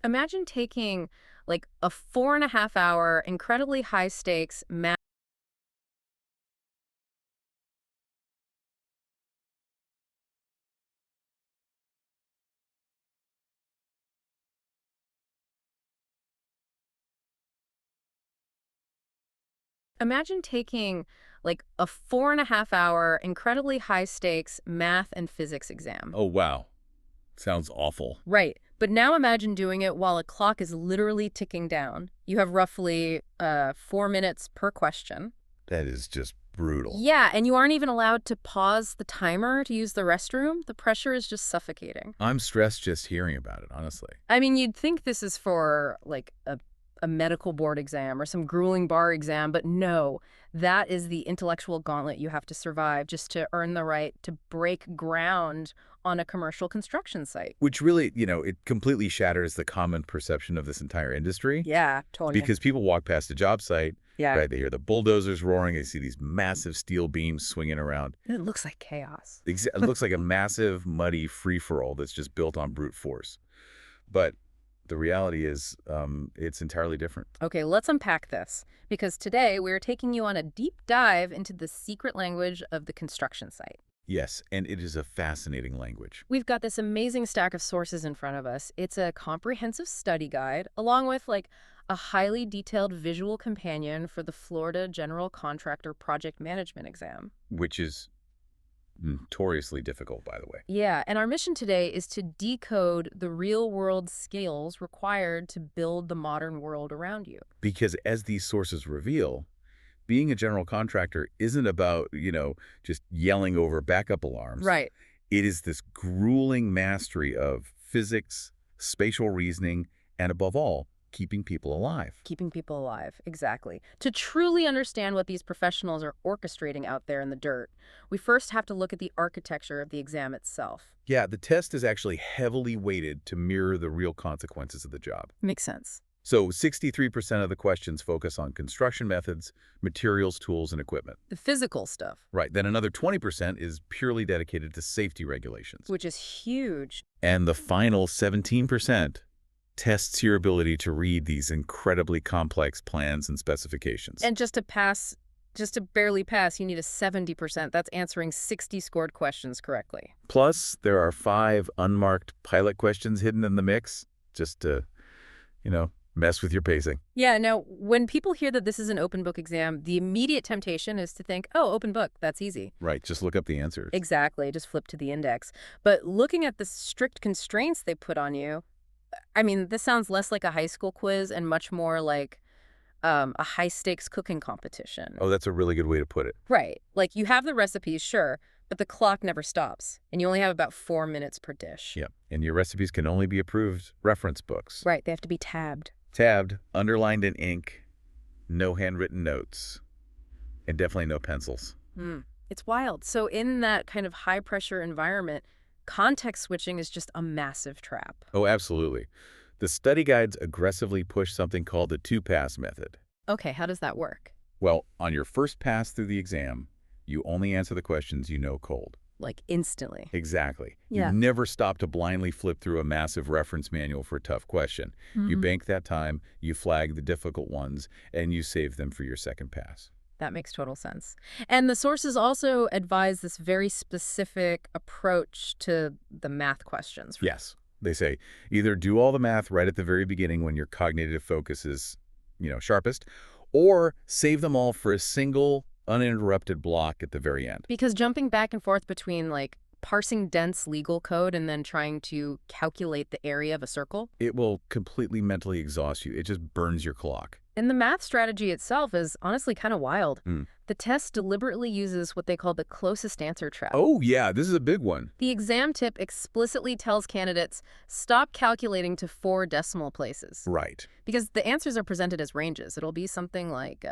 Imagine taking like a 4.5 hour, incredibly high stakes math. Imagine taking like a 4.5 hour, incredibly high stakes math and physics exam. Oh, wow. Sounds awful. Right. But now imagine doing it while a clock is literally ticking down. You have roughly 4 minutes per question. That is just brutal. Yeah, and you aren't even allowed to pause the timer to use the restroom. The pressure is just suffocating. I'm stressed just hearing about it, honestly. I mean, you'd think this is for like a medical board exam or some grueling bar exam, but no, that is the intellectual gauntlet you have to survive just to earn the right to break ground on a commercial construction site. Which really, it completely shatters the common perception of this entire industry. Yeah, totally. Because people walk past a job site, Yeah, right? They hear the bulldozers roaring. They see these massive steel beams swinging around. it looks like chaos. It looks like a massive, muddy free-for-all that's just built on brute force. But the reality is it's entirely different. Okay, let's unpack this, because today we're taking you on a deep dive into the secret language of the construction site. Yes, and it is a fascinating language. We've got this amazing stack of sources in front of us. It's a comprehensive study guide, along with like a highly detailed visual companion for the Florida General Contractor Project Management exam. Which is notoriously difficult, by the way. Yeah, and our mission today is to decode the real-world skills required to build the modern world around you. Because as these sources reveal, being a general contractor isn't about, just yelling over backup alarms. Right. It is this grueling mastery of physics, spatial reasoning, and above all, keeping people alive. Keeping people alive, exactly. To truly understand what these professionals are orchestrating out there in the dirt, we first have to look at the architecture of the exam itself. Yeah, the test is actually heavily weighted to mirror the real consequences of the job. Makes sense. So 63% of the questions focus on construction methods, materials, tools, and equipment. The physical stuff, Right. Then another 20% is purely dedicated to safety regulations. which is huge. And the final 17% tests your ability to read these incredibly complex plans and specifications. And just to barely pass, you need a 70%. That's answering 60 scored questions correctly. Plus, there are 5 unmarked pilot questions hidden in the mix, just to, mess with your pacing. Yeah, now, when people hear that this is an open book exam, the immediate temptation is to think, oh, open book, that's easy. Right, just look up the answers. Exactly, just flip to the index. But looking at the strict constraints they put on you, I mean, this sounds less like a high school quiz and much more like a high-stakes cooking competition. Oh, that's a really good way to put it. Right. Like, you have the recipes, sure, but the clock never stops, and you only have about 4 minutes per dish. Yep, and your recipes can only be approved reference books. Right, they have to be tabbed. Tabbed, underlined in ink, no handwritten notes, and definitely no pencils. It's wild. So in that kind of high-pressure environment, context switching is just a massive trap. Oh, absolutely. The study guides aggressively push something called the 2-pass method. Okay, how does that work? Well, on your first pass through the exam, you only answer the questions you know cold. Like, instantly. Exactly. Yeah. You never stop to blindly flip through a massive reference manual for a tough question. You bank that time, you flag the difficult ones, and you save them for your second pass. That makes total sense. And the sources also advise this very specific approach to the math questions. Yes. They say either do all the math right at the very beginning when your cognitive focus is, sharpest, or save them all for a single uninterrupted block at the very end. Because jumping back and forth between, like, parsing dense legal code and then trying to calculate the area of a circle, It will completely mentally exhaust you. It just burns your clock. and the math strategy itself is honestly kind of wild. The test deliberately uses what they call the closest answer trap. Oh, yeah, this is a big one. The exam tip explicitly tells candidates, stop calculating to 4 decimal places. Right. Because the answers are presented as ranges. It'll be something like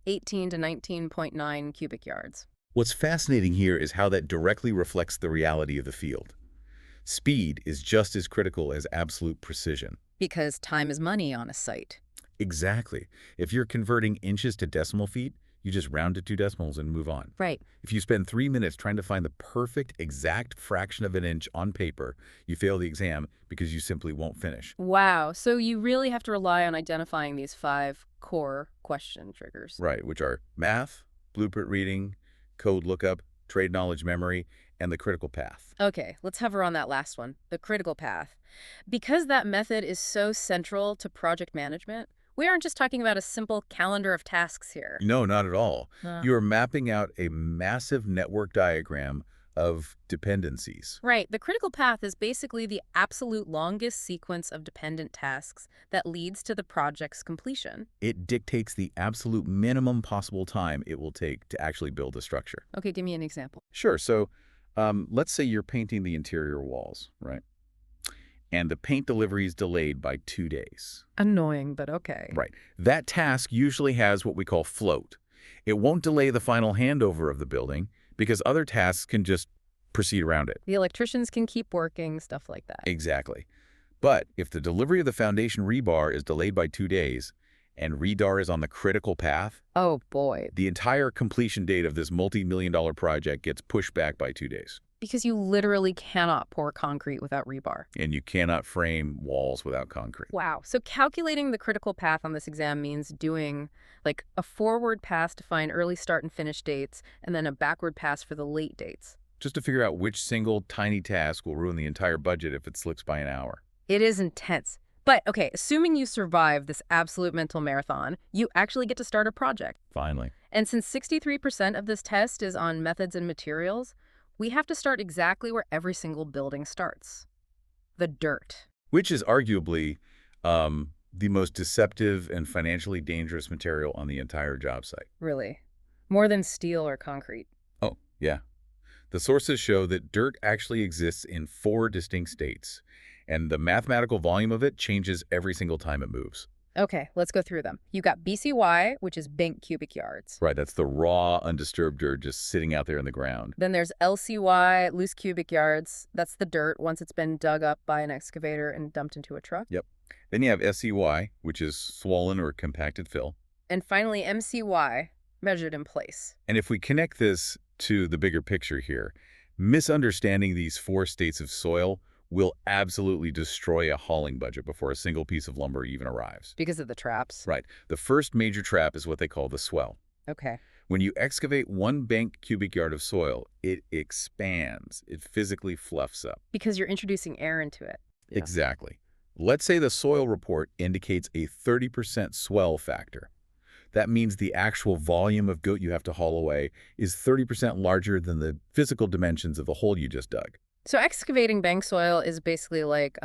18 to 19.9 cubic yards. What's fascinating here is how that directly reflects the reality of the field. Speed is just as critical as absolute precision. Because time is money on a site. Exactly. If you're converting inches to decimal feet, you just round to 2 decimals and move on. Right. If you spend 3 minutes trying to find the perfect exact fraction of an inch on paper, you fail the exam because you simply won't finish. Wow. So you really have to rely on identifying these 5 core question triggers. Right, which are math, blueprint reading, code lookup, trade knowledge memory, and the critical path. Okay, let's hover on that last one, the critical path. Because that method is so central to project management, we aren't just talking about a simple calendar of tasks here. No, not at all. Huh. You are mapping out a massive network diagram of dependencies. Right, the critical path is basically the absolute longest sequence of dependent tasks that leads to the project's completion. It dictates the absolute minimum possible time it will take to actually build a structure. Okay, give me an example. Sure, so let's say you're painting the interior walls, right? And the paint delivery is delayed by 2 days. Annoying, but okay. Right. That task usually has what we call float. It won't delay the final handover of the building because other tasks can just proceed around it. The electricians can keep working, stuff like that. Exactly. But if the delivery of the foundation rebar is delayed by 2 days and redar is on the critical path, Oh boy, the entire completion date of this multi-million-dollar project gets pushed back by 2 days. because you literally cannot pour concrete without rebar. And you cannot frame walls without concrete. Wow. So calculating the critical path on this exam means doing like a forward pass to find early start and finish dates, and then a backward pass for the late dates. Just to figure out which single tiny task will ruin the entire budget if it slips by an hour. It is intense. But okay, assuming you survive this absolute mental marathon, you actually get to start a project. Finally. And since 63% of this test is on methods and materials, we have to start exactly where every single building starts. The dirt. Which is arguably the most deceptive and financially dangerous material on the entire job site. Really. More than steel or concrete. Oh, yeah. The sources show that dirt actually exists in 4 distinct states, and the mathematical volume of it changes every single time it moves. Okay, let's go through them. You got BCY, which is bank cubic yards. Right, that's the raw, undisturbed dirt just sitting out there in the ground. Then there's LCY, loose cubic yards. That's the dirt once it's been dug up by an excavator and dumped into a truck. Yep. Then you have SCY, which is swollen or compacted fill. And finally, MCY, measured in place. And if we connect this to the bigger picture here, misunderstanding these 4 states of soil will absolutely destroy a hauling budget before a single piece of lumber even arrives. Because of the traps. Right. The first major trap is what they call the swell. Okay. When you excavate 1 bank cubic yard of soil, it expands. It physically fluffs up. Because you're introducing air into it. Yeah. Exactly. Let's say the soil report indicates a 30% swell factor. That means the actual volume of goat you have to haul away is 30% larger than the physical dimensions of the hole you just dug. So excavating bank soil is basically like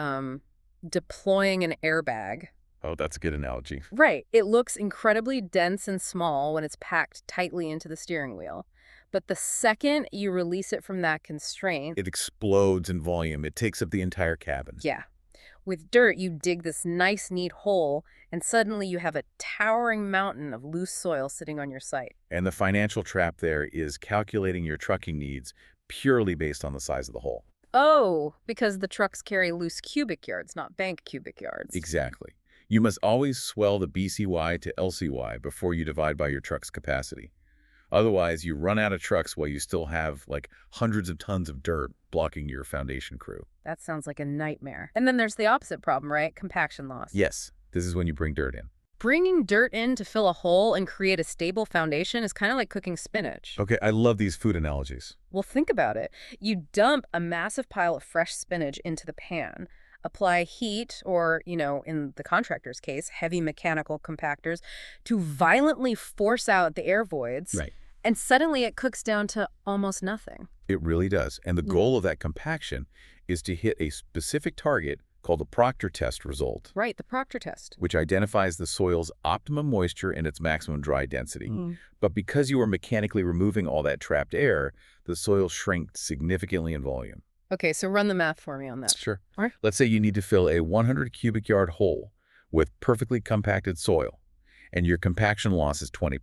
deploying an airbag. Oh, that's a good analogy. Right. It looks incredibly dense and small when it's packed tightly into the steering wheel. But the second you release it from that constraint, It explodes in volume. It takes up the entire cabin. yeah. With dirt, you dig this nice, neat hole, and suddenly you have a towering mountain of loose soil sitting on your site. And the financial trap there is calculating your trucking needs purely based on the size of the hole. Oh, because the trucks carry loose cubic yards, not bank cubic yards. Exactly. You must always swell the BCY to LCY before you divide by your truck's capacity. Otherwise, you run out of trucks while you still have like hundreds of tons of dirt blocking your foundation crew. That sounds like a nightmare. And then there's the opposite problem, right? Compaction loss. Yes, this is when you bring dirt in. Bringing dirt in to fill a hole and create a stable foundation is kind of like cooking spinach. Okay, I love these food analogies. Well, think about it. You dump a massive pile of fresh spinach into the pan, apply heat or, in the contractor's case, heavy mechanical compactors to violently force out the air voids. Right. And suddenly it cooks down to almost nothing. It really does. And the goal of that compaction is to hit a specific target called the Proctor test result. Right, the Proctor test. Which identifies the soil's optimum moisture and its maximum dry density. But because you are mechanically removing all that trapped air, the soil shrinks significantly in volume. Okay, so run the math for me on that. Sure. All right. Let's say you need to fill a 100 cubic yard hole with perfectly compacted soil, and your compaction loss is 20%.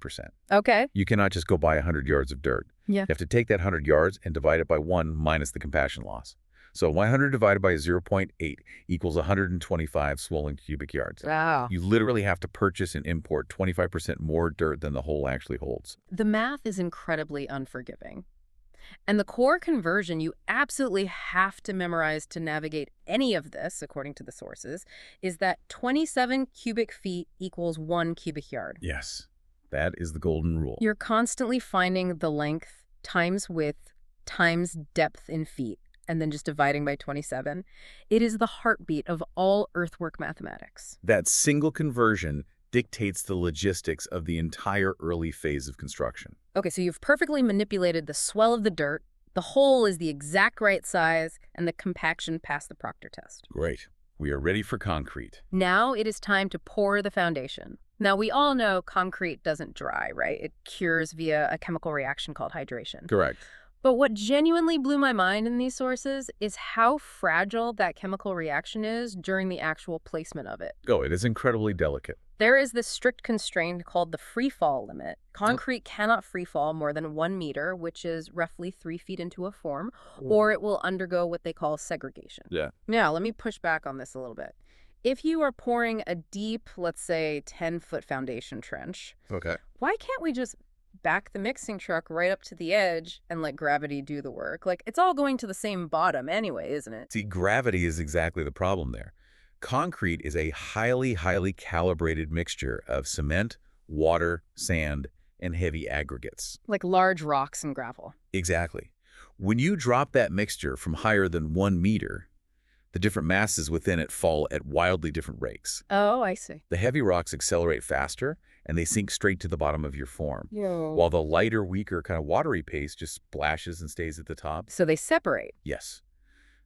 Okay. You cannot just go buy 100 yards of dirt. Yeah. You have to take that 100 yards and divide it by 1 minus the compaction loss. So 100 divided by 0.8 equals 125 swollen cubic yards. Wow. You literally have to purchase and import 25% more dirt than the hole actually holds. The math is incredibly unforgiving. And the core conversion you absolutely have to memorize to navigate any of this, according to the sources, is that 27 cubic feet equals 1 cubic yard. Yes, that is the golden rule. You're constantly finding the length times width times depth in feet, and then just dividing by 27. It is the heartbeat of all earthwork mathematics. That single conversion dictates the logistics of the entire early phase of construction. Okay, so you've perfectly manipulated the swell of the dirt, the hole is the exact right size, and the compaction passed the Proctor test. Great. We are ready for concrete. Now it is time to pour the foundation. Now, we all know concrete doesn't dry, right? It cures via a chemical reaction called hydration. Correct. But what genuinely blew my mind in these sources is how fragile that chemical reaction is during the actual placement of it. Oh, it is incredibly delicate. There is this strict constraint called the free fall limit. Concrete cannot free fall more than 1 meter, which is roughly 3 feet into a form, or it will undergo what they call segregation. Yeah. Now, let me push back on this a little bit. If you are pouring a deep, let's say 10-foot foundation trench, Okay. why can't we just back the mixing truck right up to the edge and let gravity do the work? Like, it's all going to the same bottom anyway, isn't it? See, gravity is exactly the problem there. Concrete is a highly calibrated mixture of cement, water, sand, and heavy aggregates. Like large rocks and gravel. Exactly. When you drop that mixture from higher than 1 meter, the different masses within it fall at wildly different rates. Oh, I see. The heavy rocks accelerate faster, and they sink straight to the bottom of your form, while the lighter, weaker, kind of watery paste just splashes and stays at the top. So they separate. Yes.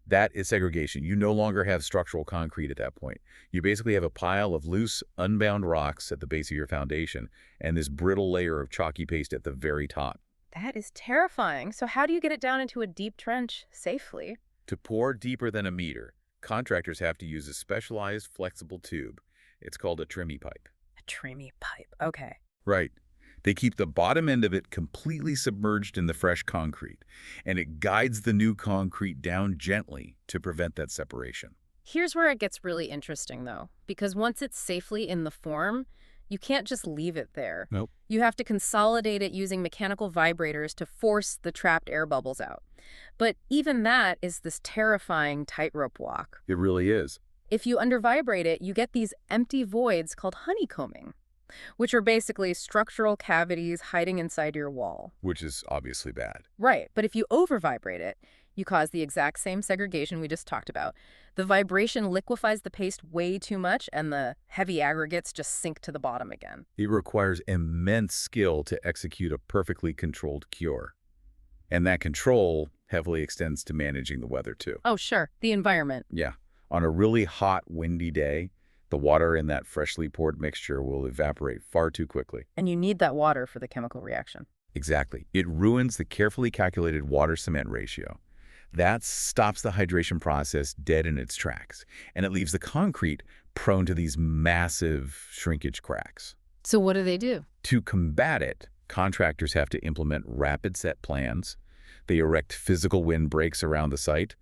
That is segregation. You no longer have structural concrete at that point. You basically have a pile of loose, unbound rocks at the base of your foundation and this brittle layer of chalky paste at the very top. That is terrifying. So how do you get it down into a deep trench safely? To pour deeper than 1 meter, contractors have to use a specialized flexible tube. It's called a trimmy pipe. A trimmy pipe. Okay. Right. They keep the bottom end of it completely submerged in the fresh concrete, and it guides the new concrete down gently to prevent that separation. Here's where it gets really interesting, though, because once it's safely in the form, you can't just leave it there. Nope. You have to consolidate it using mechanical vibrators to force the trapped air bubbles out. But even that is this terrifying tightrope walk. It really is. If you undervibrate it, you get these empty voids called honeycombing, which are basically structural cavities hiding inside your wall. Which is obviously bad. Right, but if you overvibrate it, you cause the exact same segregation we just talked about. The vibration liquefies the paste way too much, and the heavy aggregates just sink to the bottom again. It requires immense skill to execute a perfectly controlled cure. And that control heavily extends to managing the weather, too. Oh, sure, the environment. Yeah. On a really hot, windy day, the water in that freshly poured mixture will evaporate far too quickly. And you need that water for the chemical reaction. Exactly. It ruins the carefully calculated water-cement ratio. That stops the hydration process dead in its tracks, and it leaves the concrete prone to these massive shrinkage cracks. So what do they do? To combat it, contractors have to implement rapid set plans. They erect physical windbreaks around the site,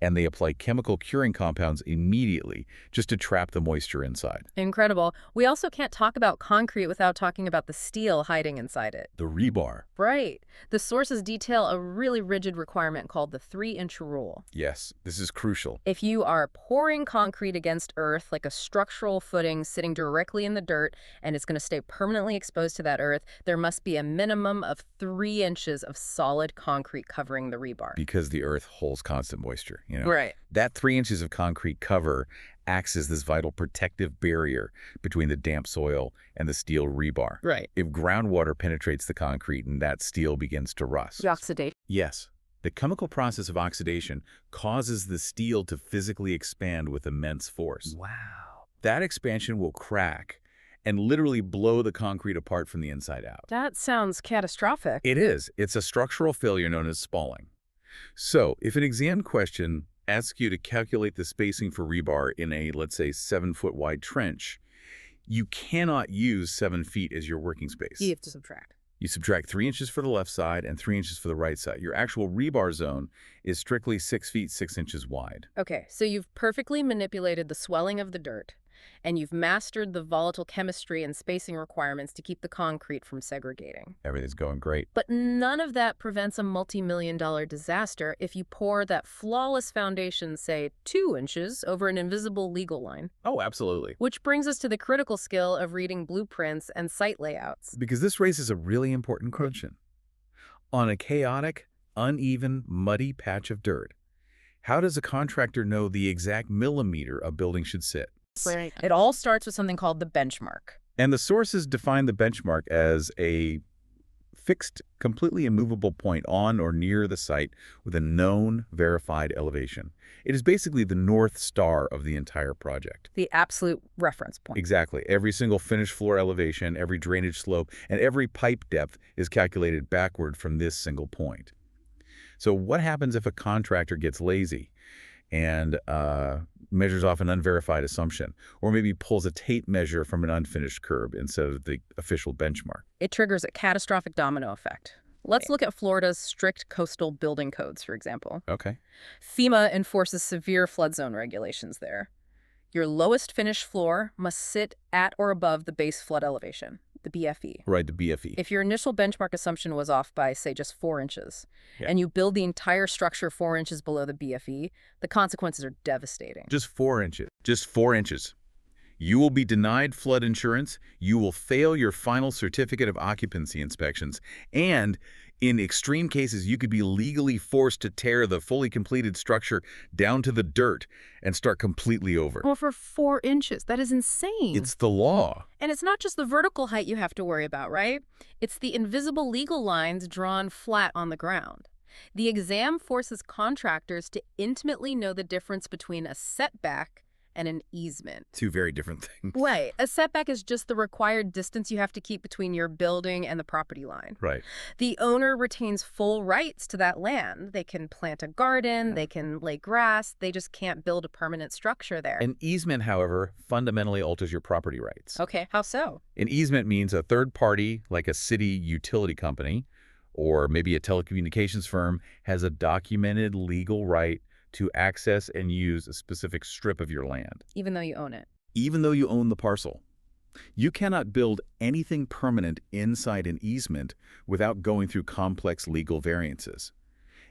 and they apply chemical curing compounds immediately just to trap the moisture inside. Incredible. We also can't talk about concrete without talking about the steel hiding inside it. The rebar. Right. The sources detail a really rigid requirement called the 3-inch rule. Yes, this is crucial. If you are pouring concrete against earth, like a structural footing sitting directly in the dirt, and it's going to stay permanently exposed to that earth, there must be a minimum of 3 inches of solid concrete covering the rebar. Because the earth holds constant moisture, Right. That 3 inches of concrete cover acts as this vital protective barrier between the damp soil and the steel rebar. Right. If groundwater penetrates the concrete and that steel begins to rust. Oxidation. Yes. The chemical process of oxidation causes the steel to physically expand with immense force. Wow. That expansion will crack and literally blow the concrete apart from the inside out. That sounds catastrophic. It is. It's a structural failure known as spalling. So, if an exam question asks you to calculate the spacing for rebar in a, let's say, 7-foot wide trench, you cannot use 7 feet as your working space. You have to subtract. You subtract 3 inches for the left side and 3 inches for the right side. Your actual rebar zone is strictly 6 feet 6 inches wide. Okay, so you've perfectly manipulated the swelling of the dirt, and you've mastered the volatile chemistry and spacing requirements to keep the concrete from segregating. Everything's going great. But none of that prevents a multi-million-dollar disaster if you pour that flawless foundation, say, 2 inches over an invisible legal line. Oh, absolutely. Which brings us to the critical skill of reading blueprints and site layouts. Because this raises a really important question. On a chaotic, uneven, muddy patch of dirt, how does a contractor know the exact millimeter a building should sit? Right. It all starts with something called the benchmark. And the sources define the benchmark as a fixed, completely immovable point on or near the site with a known, verified elevation. It is basically the North Star of the entire project. The absolute reference point. Exactly. Every single finished floor elevation, every drainage slope, and every pipe depth is calculated backward from this single point. So what happens if a contractor gets lazy and measures off an unverified assumption, or maybe pulls a tape measure from an unfinished curb instead of the official benchmark? It triggers a catastrophic domino effect. Let's look at Florida's strict coastal building codes, for example. Okay. FEMA enforces severe flood zone regulations there. Your lowest finished floor must sit at or above the base flood elevation, the BFE. Right, the BFE. If your initial benchmark assumption was off by, say, just 4 inches, Yeah. and you build the entire structure 4 inches below the BFE, the consequences are devastating. Just 4 inches. Just 4 inches. You will be denied flood insurance, you will fail your final certificate of occupancy inspections, and in extreme cases, you could be legally forced to tear the fully completed structure down to the dirt and start completely over. Well, for 4 inches, that is insane. It's the law. And it's not just the vertical height you have to worry about, right? It's the invisible legal lines drawn flat on the ground. The exam forces contractors to intimately know the difference between a setback and an easement. 2 very different things. Right. A setback is just the required distance you have to keep between your building and the property line. Right. The owner retains full rights to that land. They can plant a garden, they can lay grass, they just can't build a permanent structure there. An easement, however, fundamentally alters your property rights. Okay, how so? An easement means a third party, like a city utility company, or maybe a telecommunications firm, has a documented legal right to access and use a specific strip of your land. Even though you own it. Even though you own the parcel. You cannot build anything permanent inside an easement without going through complex legal variances.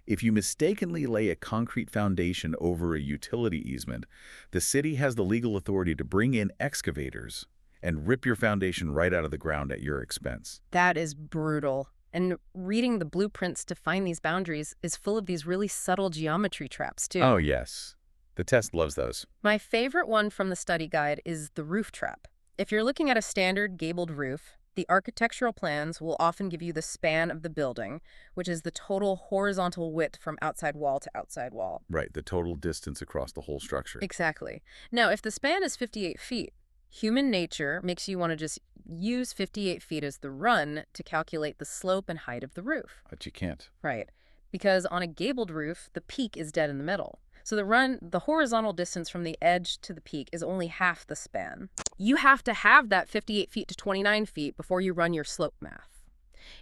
If you mistakenly lay a concrete foundation over a utility easement, the city has the legal authority to bring in excavators and rip your foundation right out of the ground at your expense. That is brutal. And reading the blueprints to find these boundaries is full of these really subtle geometry traps, too. Oh, yes. The test loves those. My favorite one from the study guide is the roof trap. If you're looking at a standard gabled roof, the architectural plans will often give you the span of the building, which is the total horizontal width from outside wall to outside wall. Right, the total distance across the whole structure. Exactly. Now, if the span is 58 feet, human nature makes you want to just use 58 feet as the run to calculate the slope and height of the roof. But you can't. Right. Because on a gabled roof, the peak is dead in the middle. So the horizontal distance from the edge to the peak is only half the span. You have to have that 58 feet to 29 feet before you run your slope math.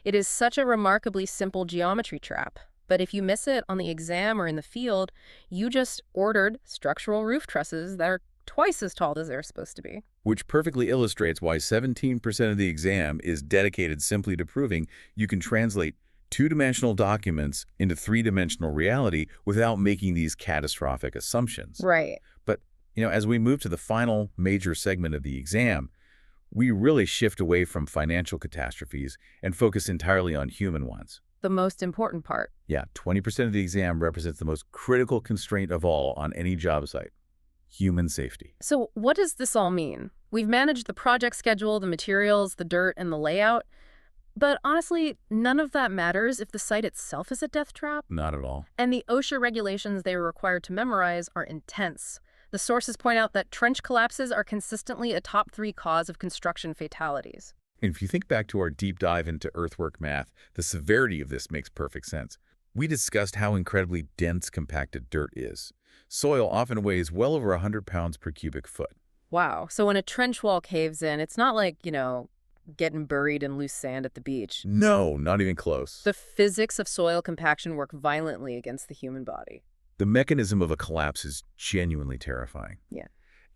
It is such a remarkably simple geometry trap. But if you miss it on the exam or in the field, you just ordered structural roof trusses that are twice as tall as they're supposed to be. Which perfectly illustrates why 17% of the exam is dedicated simply to proving you can translate two-dimensional documents into three-dimensional reality without making these catastrophic assumptions. Right. But, as we move to the final major segment of the exam, we really shift away from financial catastrophes and focus entirely on human ones. The most important part. Yeah, 20% of the exam represents the most critical constraint of all on any job site. Human safety. So what does this all mean? We've managed the project schedule, the materials, the dirt, and the layout. But honestly, none of that matters if the site itself is a death trap. Not at all. And the OSHA regulations they were required to memorize are intense. The sources point out that trench collapses are consistently a top 3 cause of construction fatalities. And if you think back to our deep dive into earthwork math, the severity of this makes perfect sense. We discussed how incredibly dense compacted dirt is. Soil often weighs well over 100 pounds per cubic foot. Wow. So when a trench wall caves in, it's not like, getting buried in loose sand at the beach. No, not even close. The physics of soil compaction work violently against the human body. The mechanism of a collapse is genuinely terrifying. Yeah.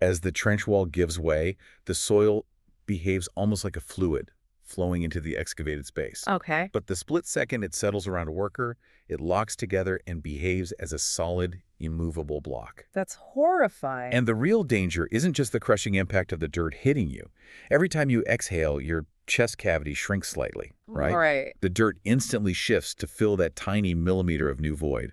As the trench wall gives way, the soil behaves almost like a fluid flowing into the excavated space. Okay. But the split second it settles around a worker, it locks together and behaves as a solid, immovable block. That's horrifying. And the real danger isn't just the crushing impact of the dirt hitting you. Every time you exhale, your chest cavity shrinks slightly, right? Right. The dirt instantly shifts to fill that tiny millimeter of new void.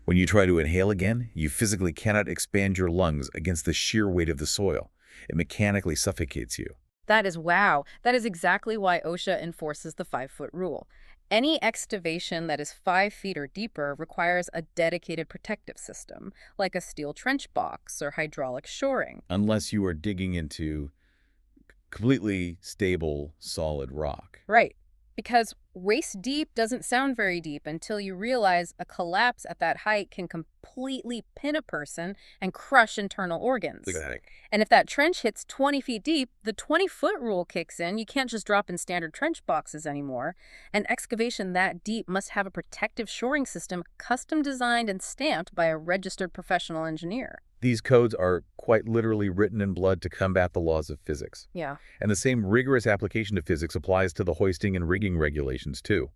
When you try to inhale again, you physically cannot expand your lungs against the sheer weight of the soil. It mechanically suffocates you. That is wow. That is exactly why OSHA enforces the 5-foot rule. Any excavation that is 5 feet or deeper requires a dedicated protective system, like a steel trench box or hydraulic shoring. Unless you are digging into completely stable, solid rock. Right. Because waist deep doesn't sound very deep until you realize a collapse at that height can completely pin a person and crush internal organs. Look at that. And if that trench hits 20 feet deep, the 20-foot rule kicks in. You can't just drop in standard trench boxes anymore. An excavation that deep must have a protective shoring system custom designed and stamped by a registered professional engineer. These codes are quite literally written in blood to combat the laws of physics. Yeah. And the same rigorous application of physics applies to the hoisting and rigging regulations, too.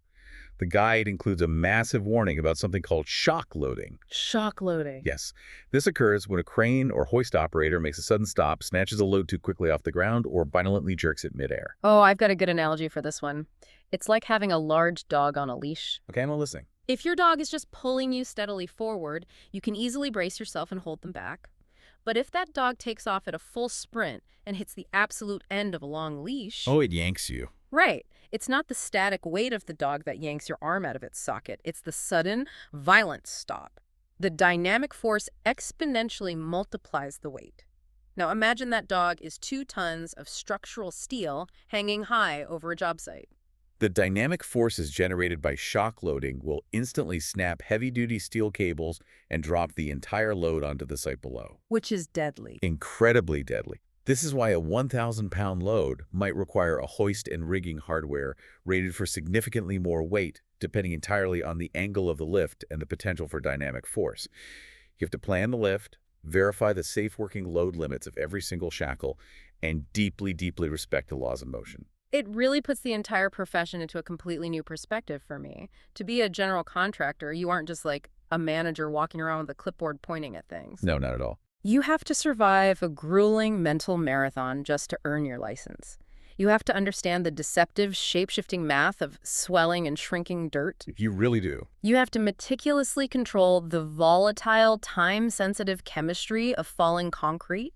The guide includes a massive warning about something called shock loading. Shock loading. Yes, this occurs when a crane or hoist operator makes a sudden stop, snatches a load too quickly off the ground, or violently jerks it midair. Oh, I've got a good analogy for this one. It's like having a large dog on a leash. Okay, I'm listening. If your dog is just pulling you steadily forward, you can easily brace yourself and hold them back. But if that dog takes off at a full sprint and hits the absolute end of a long leash... Oh, it yanks you. Right. It's not the static weight of the dog that yanks your arm out of its socket. It's the sudden, violent stop. The dynamic force exponentially multiplies the weight. Now imagine that dog is 2 tons of structural steel hanging high over a job site. The dynamic forces generated by shock loading will instantly snap heavy-duty steel cables and drop the entire load onto the site below. Which is deadly. Incredibly deadly. This is why a 1,000-pound load might require a hoist and rigging hardware rated for significantly more weight, depending entirely on the angle of the lift and the potential for dynamic force. You have to plan the lift, verify the safe working load limits of every single shackle, and deeply, deeply respect the laws of motion. It really puts the entire profession into a completely new perspective for me. To be a general contractor, you aren't just like a manager walking around with a clipboard pointing at things. No, not at all. You have to survive a grueling mental marathon just to earn your license. You have to understand the deceptive, shape-shifting math of swelling and shrinking dirt. You really do. You have to meticulously control the volatile, time-sensitive chemistry of falling concrete.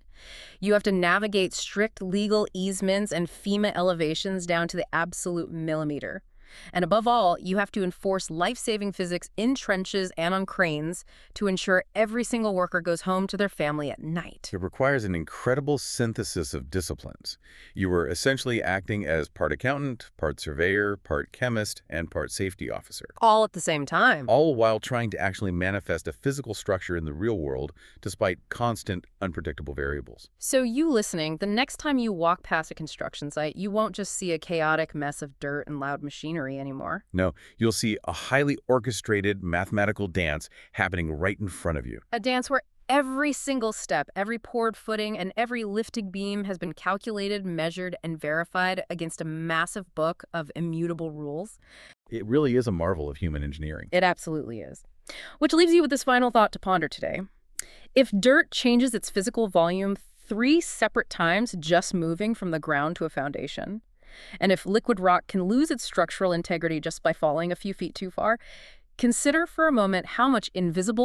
You have to navigate strict legal easements and FEMA elevations down to the absolute millimeter. And above all, you have to enforce life-saving physics in trenches and on cranes to ensure every single worker goes home to their family at night. It requires an incredible synthesis of disciplines. You are essentially acting as part accountant, part surveyor, part chemist, and part safety officer. All at the same time. All while trying to actually manifest a physical structure in the real world despite constant, unpredictable variables. So you listening, the next time you walk past a construction site, you won't just see a chaotic mess of dirt and loud machinery anymore. No, you'll see a highly orchestrated mathematical dance happening right in front of you. A dance where every single step, every poured footing, and every lifted beam has been calculated, measured, and verified against a massive book of immutable rules. It really is a marvel of human engineering. It absolutely is. Which leaves you with this final thought to ponder today. If dirt changes its physical volume 3 separate times just moving from the ground to a foundation, and if liquid rock can lose its structural integrity just by falling a few feet too far, consider for a moment how much invisible